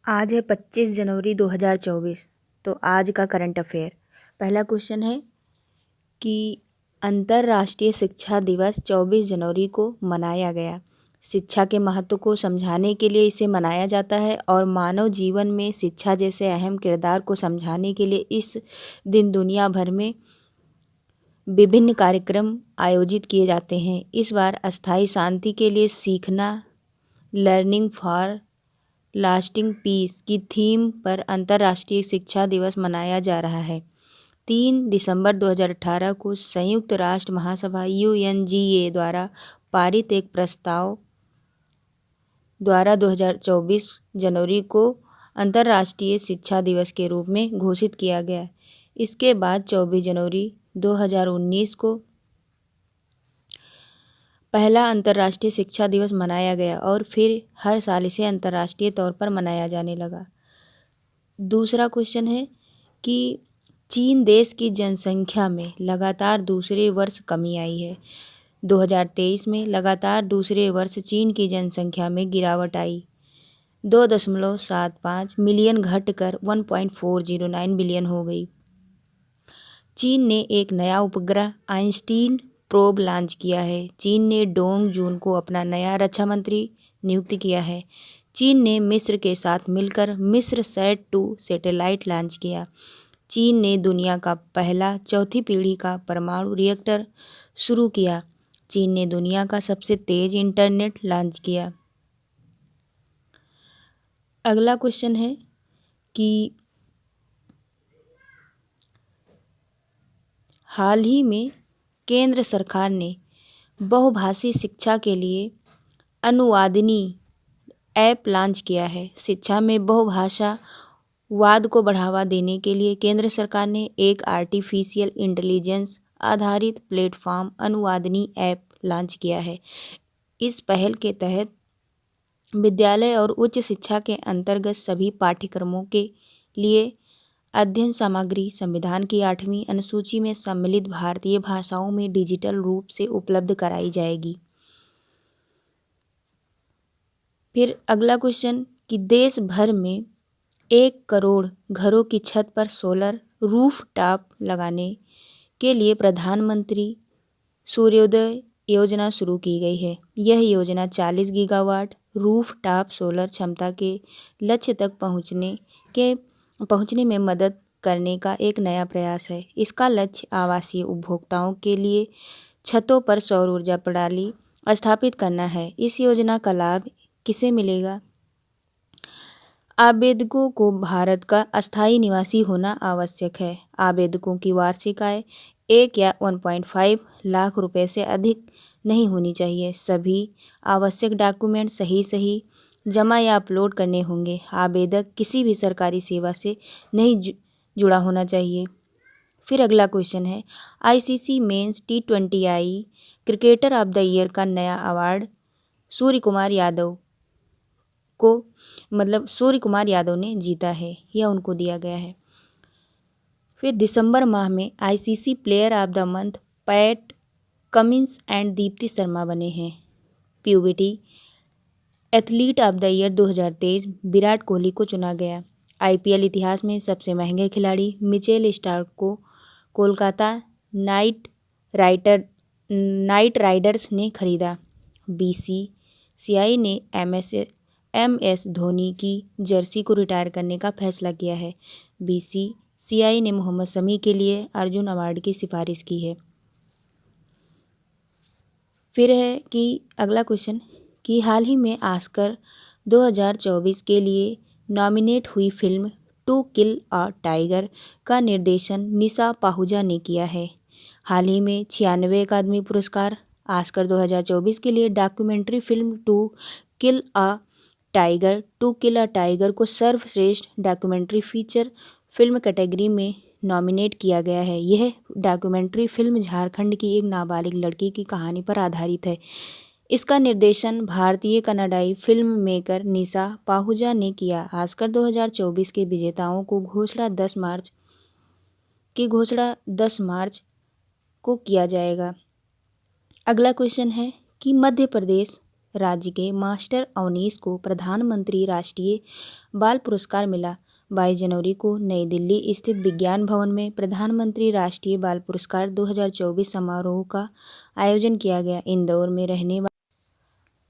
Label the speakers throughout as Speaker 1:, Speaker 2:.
Speaker 1: आज है 25 जनवरी 2024। तो आज का करंट अफेयर। पहला क्वेश्चन है कि अंतर्राष्ट्रीय शिक्षा दिवस 24 जनवरी को मनाया गया। शिक्षा के महत्व को समझाने के लिए इसे मनाया जाता है और मानव जीवन में शिक्षा जैसे अहम किरदार को समझाने के लिए इस दिन दुनिया भर में विभिन्न कार्यक्रम आयोजित किए जाते हैं। इस बार अस्थायी शांति के लिए सीखना, लर्निंग फॉर लास्टिंग पीस की थीम पर अंतर्राष्ट्रीय शिक्षा दिवस मनाया जा रहा है। 3 दिसंबर 2018 को संयुक्त राष्ट्र महासभा UNGA द्वारा पारित एक प्रस्ताव द्वारा 2024 जनवरी को अंतर्राष्ट्रीय शिक्षा दिवस के रूप में घोषित किया गया। इसके बाद 24 जनवरी 2019 को पहला अंतर्राष्ट्रीय शिक्षा दिवस मनाया गया और फिर हर साल इसे अंतर्राष्ट्रीय तौर पर मनाया जाने लगा। दूसरा क्वेश्चन है कि चीन देश की जनसंख्या में लगातार दूसरे वर्ष कमी आई है। 2023 में लगातार दूसरे वर्ष चीन की जनसंख्या में गिरावट आई। 2.75 मिलियन घटकर 1.409 बिलियन हो गई। चीन ने एक नया उपग्रह आइंस्टीन प्रोब लॉन्च किया है। चीन ने डोंग जून को अपना नया रक्षा मंत्री नियुक्त किया है। चीन ने मिस्र के साथ मिलकर मिस्र सैट 2 सैटेलाइट लॉन्च किया। चीन ने दुनिया का पहला चौथी पीढ़ी का परमाणु रिएक्टर शुरू किया। चीन ने दुनिया का सबसे तेज इंटरनेट लॉन्च किया। अगला क्वेश्चन है कि हाल ही में केंद्र सरकार ने बहुभाषी शिक्षा के लिए अनुवादिनी ऐप लॉन्च किया है। शिक्षा में बहुभाषावाद को बढ़ावा देने के लिए केंद्र सरकार ने एक आर्टिफिशियल इंटेलिजेंस आधारित प्लेटफॉर्म अनुवादिनी ऐप लॉन्च किया है। इस पहल के तहत विद्यालय और उच्च शिक्षा के अंतर्गत सभी पाठ्यक्रमों के लिए अध्ययन सामग्री संविधान की 8वीं अनुसूची में सम्मिलित भारतीय भाषाओं में डिजिटल रूप से उपलब्ध कराई जाएगी। फिर अगला क्वेश्चन कि देश भर में 1 करोड़ घरों की छत पर सोलर रूफटॉप लगाने के लिए प्रधानमंत्री सूर्योदय योजना शुरू की गई है। यह योजना 40 गीगावाट रूफटॉप सोलर क्षमता के लक्ष्य तक पहुंचने में मदद करने का एक नया प्रयास है। इसका लक्ष्य आवासीय उपभोक्ताओं के लिए छतों पर सौर ऊर्जा प्रणाली स्थापित करना है। इस योजना का लाभ किसे मिलेगा? आवेदकों को भारत का अस्थायी निवासी होना आवश्यक है। आवेदकों की वार्षिक आय 1 या 1.5 लाख रुपए से अधिक नहीं होनी चाहिए। सभी आवश्यक डॉक्यूमेंट सही जमा या अपलोड करने होंगे। आवेदक किसी भी सरकारी सेवा से नहीं जुड़ा होना चाहिए। फिर अगला क्वेश्चन है ICC men's T20I cricketer of the year का नया अवार्ड सूर्य कुमार यादव ने जीता है। यह उनको दिया गया है। फिर दिसंबर माह में ICC player of the month PAT Cummins and Deepti Sharma बने हैं। PUBT athlete of the year 2023 Virat Kohli को चुना गया। IPL इतिहास में सबसे महंगे खिलाड़ी मिचेल स्टार्क को कोलकाता नाइट राइडर्स ने खरीदा। BCCI ने MS धोनी की जर्सी को रिटायर करने का फैसला किया है। BCCI ने मोहम्मद शमी के लिए अर्जुन अवार्ड की सिफारिश की है। फिर है कि अगला क्वेश्चन कि हाल ही में ऑस्कर 2024 के लिए नॉमिनेट हुई film to kill a tiger का निर्देशन निशा पाहुजा ने किया है। हाल ही में 96वें अकादमी पुरस्कार ऑस्कर 2024 के लिए documentary film to kill a tiger को सर्वश्रेष्ठ डॉक्यूमेंट्री फीचर फिल्म कैटेगरी में नॉमिनेट किया गया है। यह डॉक्यूमेंट्री फिल्म झारखंड की एक नाबालिग लड़की की कहानी पर आधारित है। इसका निर्देशन भारतीय कनाडाई फिल्म मेकर निशा पाहुजा ने किया। ऑस्कर 2024 के विजेताओं को घोषणा 10 मार्च को किया जाएगा। अगला क्वेश्चन है कि मध्य प्रदेश राज्य के मास्टर अवनीश को प्रधानमंत्री राष्ट्रीय बाल पुरस्कार मिला। 22 जनवरी को नई दिल्ली स्थित विज्ञान भवन में प्रधानमंत्री राष्ट्रीय बाल पुरस्कार 2024 समारोह का आयोजन किया गया।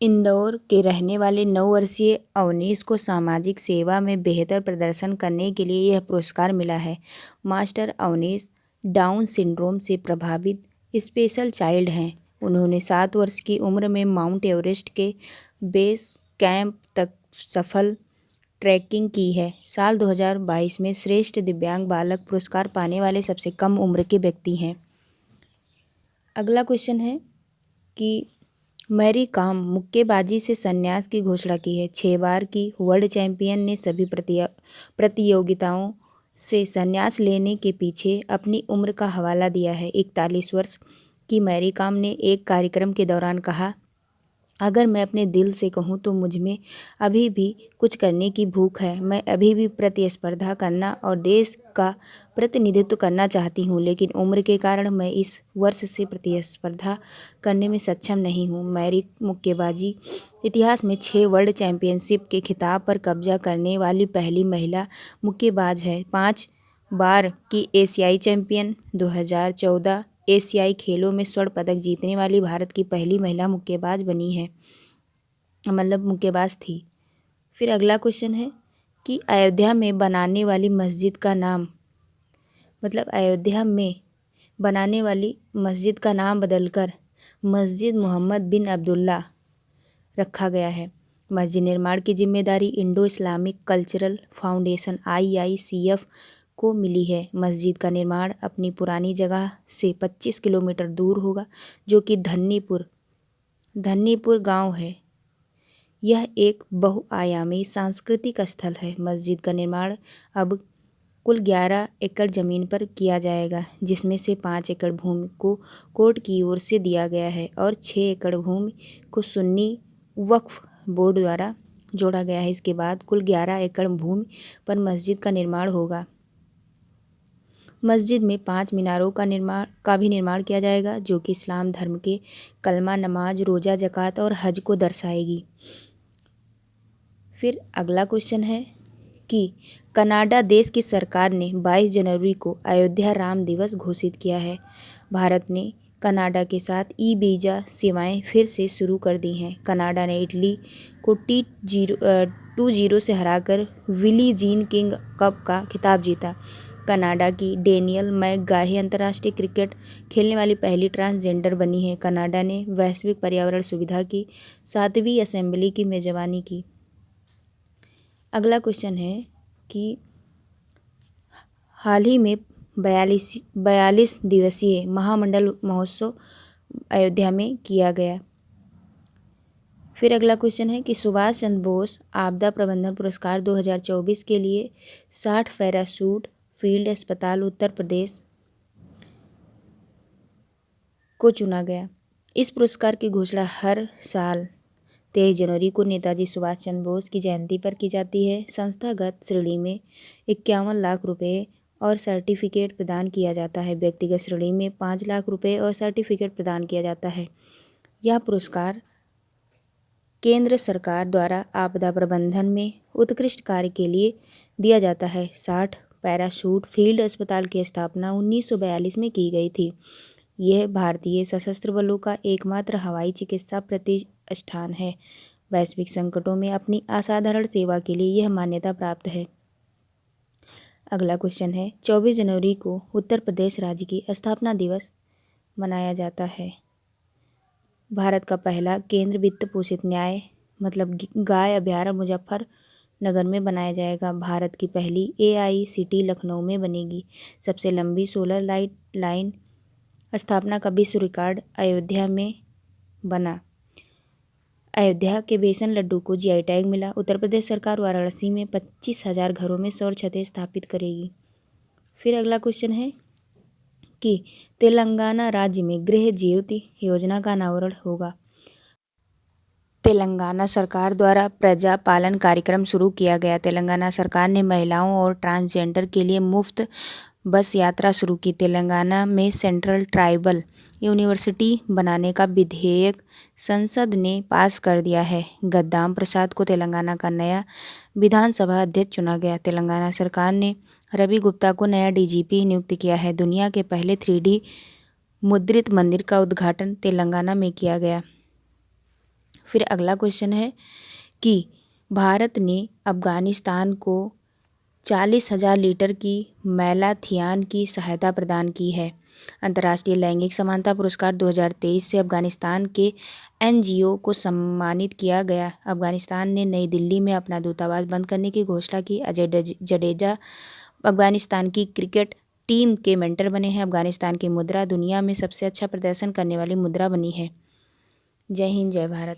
Speaker 1: इंदौर के रहने वाले 9 वर्षीय अवनीश को सामाजिक सेवा में बेहतर प्रदर्शन करने के लिए यह पुरस्कार मिला है। मास्टर अवनीश डाउन सिंड्रोम से प्रभावित स्पेशल चाइल्ड हैं। उन्होंने 7 वर्ष की उम्र में माउंट एवरेस्ट के बेस कैंप तक सफल ट्रैकिंग की है। साल 2022 में श्रेष्ठ दिव्यांग बालक पुरस्कार पाने वाले सबसे कम उम्र के व्यक्ति हैं। अगला क्वेश्चन है कि मैरी कॉम मुक्केबाजी से संन्यास की घोषणा की है। 6 बार की वर्ल्ड चैंपियन ने सभी प्रतियोगिताओं से संन्यास लेने के पीछे अपनी उम्र का हवाला दिया है। 41 वर्ष की मैरी कॉम ने एक कार्यक्रम के दौरान कहा, अगर मैं अपने दिल से कहूँ तो मुझ में अभी भी कुछ करने की भूख है। मैं अभी भी प्रतिस्पर्धा करना और देश का प्रतिनिधित्व करना चाहती हूँ, लेकिन उम्र के कारण मैं इस वर्ष से प्रतिस्पर्धा करने में सक्षम नहीं हूँ। मैरी मुक्केबाजी इतिहास में 6 वर्ल्ड चैंपियनशिप के खिताब पर कब्जा करने वाली पहली महिला मुक्केबाज है। 5 बार की एशियाई चैंपियन, 2014 एशियाई खेलों में स्वर्ण पदक जीतने वाली भारत की पहली महिला मुक्केबाज बनी है, मतलब मुक्केबाज थी। फिर अगला क्वेश्चन है कि अयोध्या में बनाने वाली मस्जिद का नाम, मतलब अयोध्या में बनाने वाली मस्जिद का नाम बदलकर मस्जिद मोहम्मद बिन अब्दुल्ला रखा गया है। मस्जिद निर्माण की जिम्मेदारी Indo Islamic cultural foundation IICF को मिली है। मस्जिद का निर्माण अपनी पुरानी जगह से 25 किलोमीटर दूर होगा, जो कि धन्नीपुर गांव है। यह एक बहुआयामी सांस्कृतिक स्थल है। मस्जिद का निर्माण अब कुल 11 एकड़ ज़मीन पर किया जाएगा, जिसमें से 5 एकड़ भूमि को कोर्ट की ओर से दिया गया है और 6 एकड़ भूमि को सुन्नी वक्फ बोर्ड द्वारा जोड़ा गया है। इसके बाद कुल 11 एकड़ भूमि पर मस्जिद का निर्माण होगा। मस्जिद में 5 मीनारों का भी निर्माण किया जाएगा, जो कि इस्लाम धर्म के कलमा, नमाज, रोज़ा, ज़कात और हज को दर्शाएगी। फिर अगला क्वेश्चन है कि कनाडा देश की सरकार ने 22 जनवरी को अयोध्या राम दिवस घोषित किया है। भारत ने कनाडा के साथ ई-वीज़ा सेवाएं फिर से शुरू कर दी हैं। कनाडा ने इटली को 2-0 से हराकर विली जीन किंग कप का खिताब जीता। कनाडा की डेनियल मैकगाही अंतर्राष्ट्रीय क्रिकेट खेलने वाली पहली ट्रांसजेंडर बनी है। कनाडा ने वैश्विक पर्यावरण सुविधा की 7वीं असेंबली की मेजबानी की। अगला क्वेश्चन है कि हाल ही में 42 दिवसीय महामंडल महोत्सव अयोध्या में किया गया। फिर अगला क्वेश्चन है कि सुभाष चंद्र बोस आपदा प्रबंधन पुरस्कार 2024 के लिए 60 पैराशूट फील्ड अस्पताल उत्तर प्रदेश को चुना गया। इस पुरस्कार की घोषणा हर साल 23 जनवरी को नेताजी सुभाष चंद्र बोस की जयंती पर की जाती है। संस्थागत श्रेणी में 51 लाख रुपए और सर्टिफिकेट प्रदान किया जाता है। व्यक्तिगत श्रेणी में 5 लाख रुपए और सर्टिफिकेट प्रदान किया जाता है। यह पुरस्कार केंद्र सरकार द्वारा आपदा प्रबंधन में उत्कृष्ट कार्य के लिए दिया जाता है। 60 पैराशूट फील्ड अस्पताल की स्थापना 1942 में की गई थी। यह भारतीय सशस्त्र बलों का एकमात्र हवाई चिकित्सा प्रतिष्ठान है। वैश्विक संकटों में अपनी असाधारण सेवा के लिए यह मान्यता प्राप्त है। अगला क्वेश्चन है 24 जनवरी को उत्तर प्रदेश राज्य की स्थापना दिवस मनाया जाता है। भारत का पहला केंद्र वित्त पोषित न्याय मतलब गाय अभयारण्य मुजफ्फरनगर में बनाया जाएगा। भारत की पहली AICT लखनऊ में बनेगी। सबसे लंबी सोलर लाइन स्थापना का विश्व रिकॉर्ड अयोध्या में बना। अयोध्या के बेसन लड्डू को GI टैग मिला। उत्तर प्रदेश सरकार वाराणसी में 25,000 घरों में सौर छतें स्थापित करेगी। फिर अगला क्वेश्चन है कि तेलंगाना राज्य में गृह ज्योति योजना का अनावरण होगा। तेलंगाना सरकार द्वारा प्रजा पालन कार्यक्रम शुरू किया गया। तेलंगाना सरकार ने महिलाओं और ट्रांसजेंडर के लिए मुफ्त बस यात्रा शुरू की। तेलंगाना में सेंट्रल ट्राइबल यूनिवर्सिटी बनाने का विधेयक संसद ने पास कर दिया है। गद्दाम प्रसाद को तेलंगाना का नया विधानसभा अध्यक्ष चुना गया। तेलंगाना सरकार ने रवि गुप्ता को नया डीजीपी नियुक्त किया है। दुनिया के पहले 3D मुद्रित मंदिर का उद्घाटन तेलंगाना में किया गया। फिर अगला क्वेश्चन है कि भारत ने अफगानिस्तान को 40,000 लीटर की मैलाथियान की सहायता प्रदान की है। अंतर्राष्ट्रीय लैंगिक समानता पुरस्कार 2023 से अफगानिस्तान के एनजीओ को सम्मानित किया गया। अफगानिस्तान ने नई दिल्ली में अपना दूतावास बंद करने की घोषणा की। अजय जडेजा अफगानिस्तान की क्रिकेट टीम के मेंटर बने हैं। अफगानिस्तान की मुद्रा दुनिया में सबसे अच्छा प्रदर्शन करने वाली मुद्रा बनी है। जय हिंद, जय भारत।